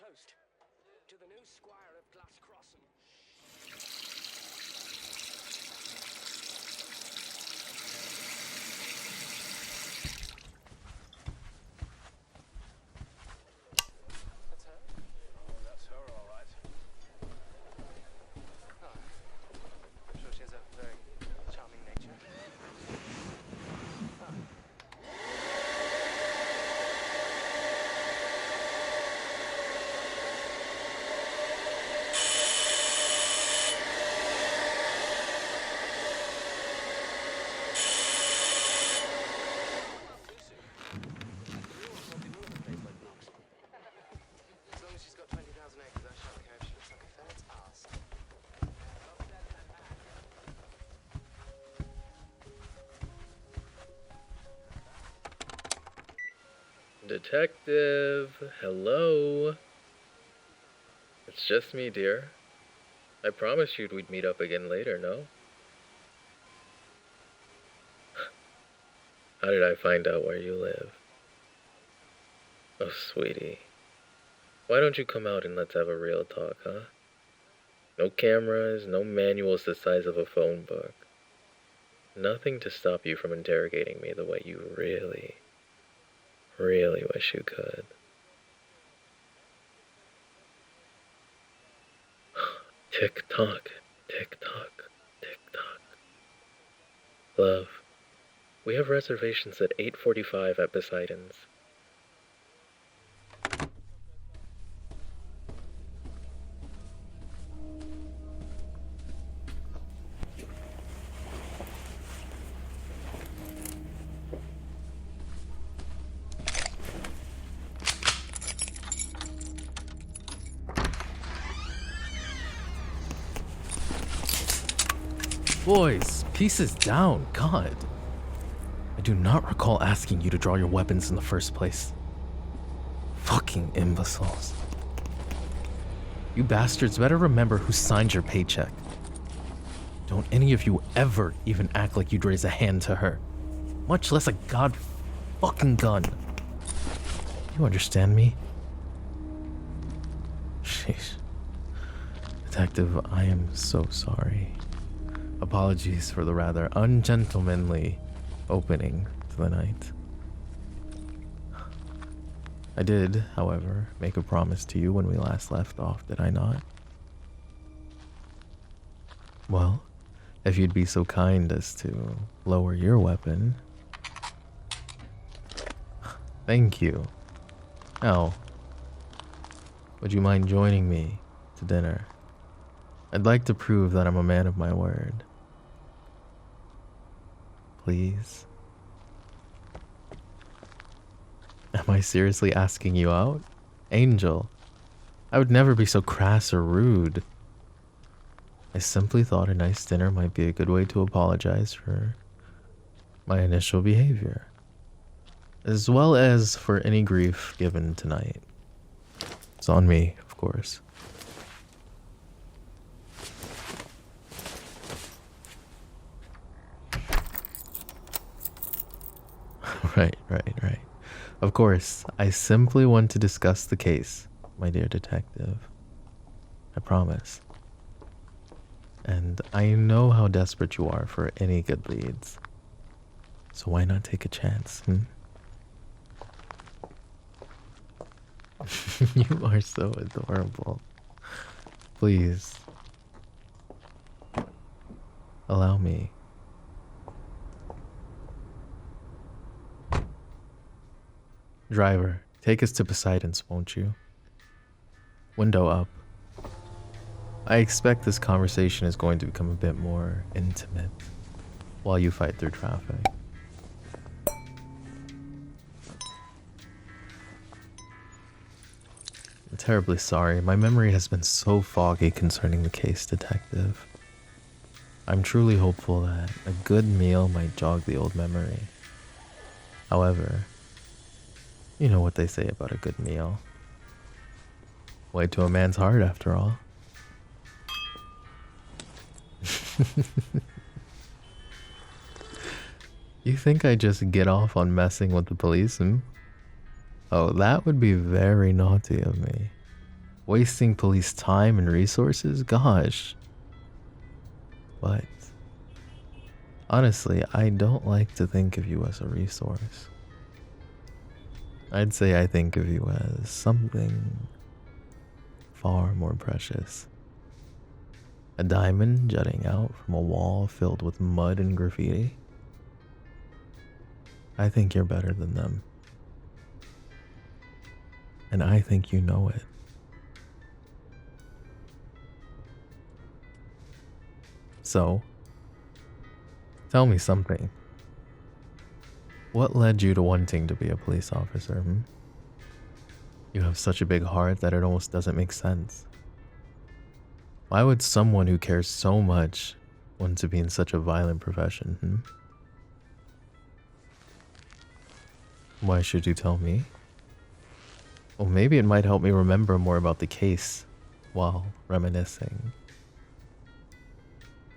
toast to the new squire of Glass Crossing. That's her? Oh, that's her, all right. Oh, I'm sure she has a very charming nature. Oh. As long as she's got 20,000 acres, I shan't care if she looks like a ferret's ass. Detective, hello. It's just me, dear. I promised you we'd meet up again later, no? How did I find out where you live? Oh, sweetie. Why don't you come out and let's have a real talk, huh? No cameras, no manuals the size of a phone book. Nothing to stop you from interrogating me the way you really wish you could. Tick tock, tick tock, tick tock. Love, we have reservations at 8:45 at Poseidon's. Boys, pieces down, God. I do not recall asking you to draw your weapons in the first place. Fucking imbeciles. You bastards better remember who signed your paycheck. Don't any of you ever even act like you'd raise a hand to her, much less a god fucking gun. You understand me? Sheesh. Detective, I am so sorry. Apologies for the rather ungentlemanly opening to the night. I did, however, make a promise to you when we last left off, did I not? Well, if you'd be so kind as to lower your weapon. Thank you. Now, would you mind joining me to dinner? I'd like to prove that I'm a man of my word. Please? Am I seriously asking you out? Angel, I would never be so crass or rude. I simply thought a nice dinner might be a good way to apologize for my initial behavior, as well as for any grief given tonight. It's on me, of course. Right. Of course, I simply want to discuss the case, my dear detective. I promise. And I know how desperate you are for any good leads. So why not take a chance, You are so adorable. Please. Allow me. Driver, take us to Poseidon's, won't you? Window up. I expect this conversation is going to become a bit more intimate while you fight through traffic. I'm terribly sorry. My memory has been so foggy concerning the case, detective. I'm truly hopeful that a good meal might jog the old memory. However, you know what they say about a good meal. Way to a man's heart, after all. You think I just get off on messing with the police? Oh, that would be very naughty of me. Wasting police time and resources? Gosh. But honestly, I don't like to think of you as a resource. I'd say I think of you as something far more precious. A diamond jutting out from a wall filled with mud and graffiti. I think you're better than them. And I think you know it. So, tell me something. What led you to wanting to be a police officer, You have such a big heart that it almost doesn't make sense. Why would someone who cares so much want to be in such a violent profession, Why should you tell me? Well, maybe it might help me remember more about the case while reminiscing.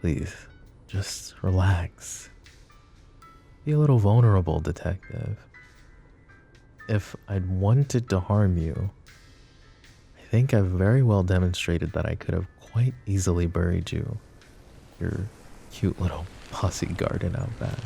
Please, just relax. Be a little vulnerable, detective. If I'd wanted to harm you, I think I've very well demonstrated that I could have quite easily buried you. Your cute little posse garden out back.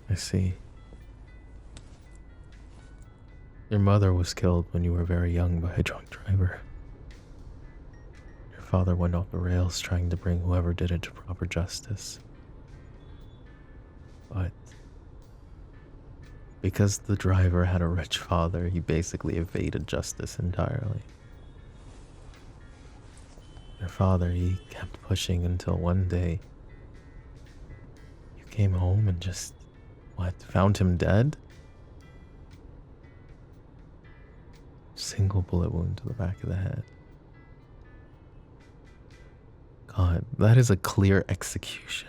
I see. Your mother was killed when you were very young by a drunk driver. Your father went off the rails trying to bring whoever did it to proper justice. But because the driver had a rich father, he basically evaded justice entirely. Your father, he kept pushing until one day you came home and just found him dead? Single bullet wound to the back of the head. God, that is a clear execution.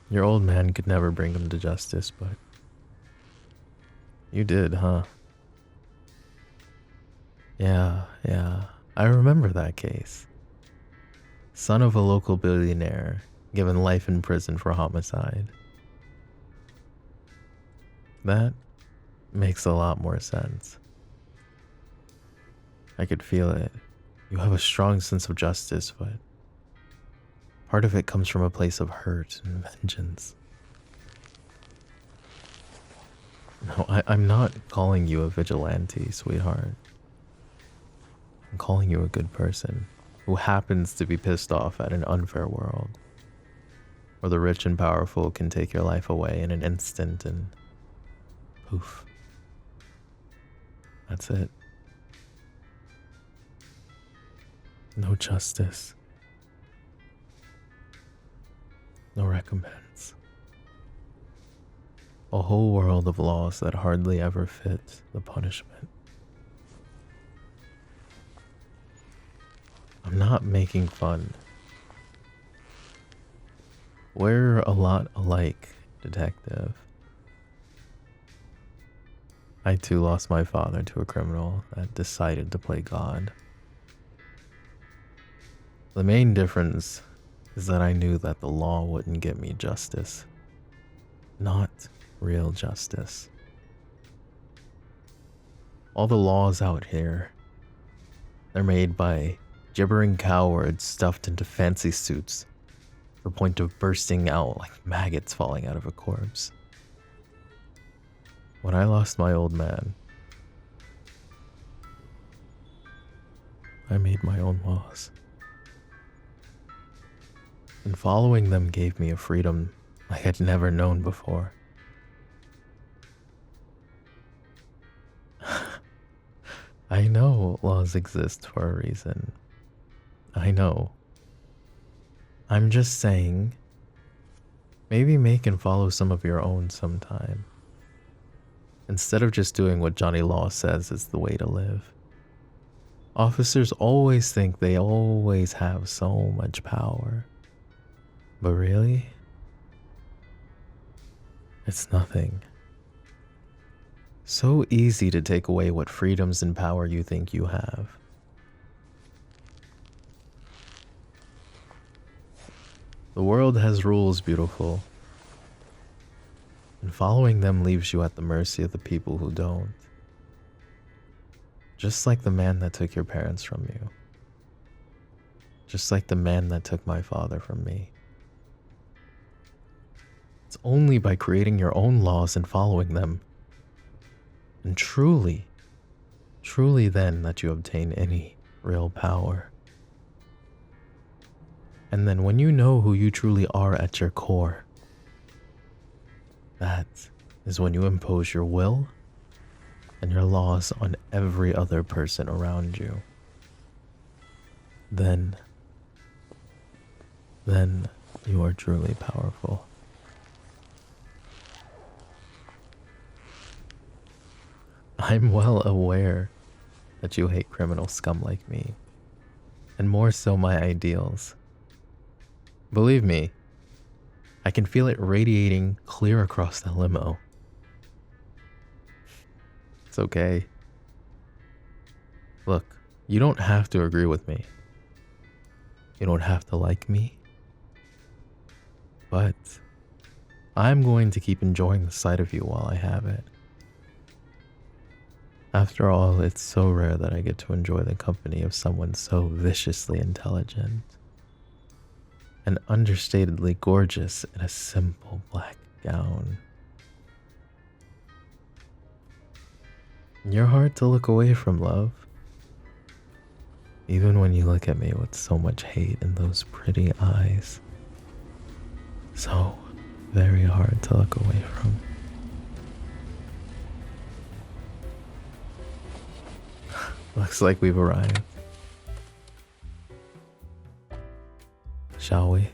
Your old man could never bring him to justice, but you did, huh? Yeah, I remember that case. Son of a local billionaire, given life in prison for homicide. That makes a lot more sense. I could feel it. You have a strong sense of justice, but part of it comes from a place of hurt and vengeance. No, I'm not calling you a vigilante, sweetheart. I'm calling you a good person who happens to be pissed off at an unfair world where the rich and powerful can take your life away in an instant and poof. That's it. No justice. No recompense. A whole world of laws that hardly ever fit the punishment. I'm not making fun. We're a lot alike, detective. I too lost my father to a criminal that decided to play God. The main difference is that I knew that the law wouldn't get me justice. Not real justice. All the laws out here, they're made by gibbering cowards stuffed into fancy suits to the point of bursting out like maggots falling out of a corpse. When I lost my old man, I made my own laws. And following them gave me a freedom like I'd never known before. I know laws exist for a reason. I know. I'm just saying, maybe make and follow some of your own sometime. Instead of just doing what Johnny Law says is the way to live. Officers always think they always have so much power. But really? It's nothing. So easy to take away what freedoms and power you think you have. The world has rules, beautiful. And following them leaves you at the mercy of the people who don't. Just like the man that took your parents from you. Just like the man that took my father from me. It's only by creating your own laws and following them, and truly then that you obtain any real power. And then when you know who you truly are at your core, that is when you impose your will and your laws on every other person around you. Then you are truly powerful. I'm well aware that you hate criminal scum like me, and more so my ideals. Believe me, I can feel it radiating clear across the limo. It's okay. Look, you don't have to agree with me. You don't have to like me. But I'm going to keep enjoying the sight of you while I have it. After all, it's so rare that I get to enjoy the company of someone so viciously intelligent and understatedly gorgeous in a simple black gown. You're hard to look away from, love. Even when you look at me with so much hate in those pretty eyes. So very hard to look away from. Looks like we've arrived. Shall we?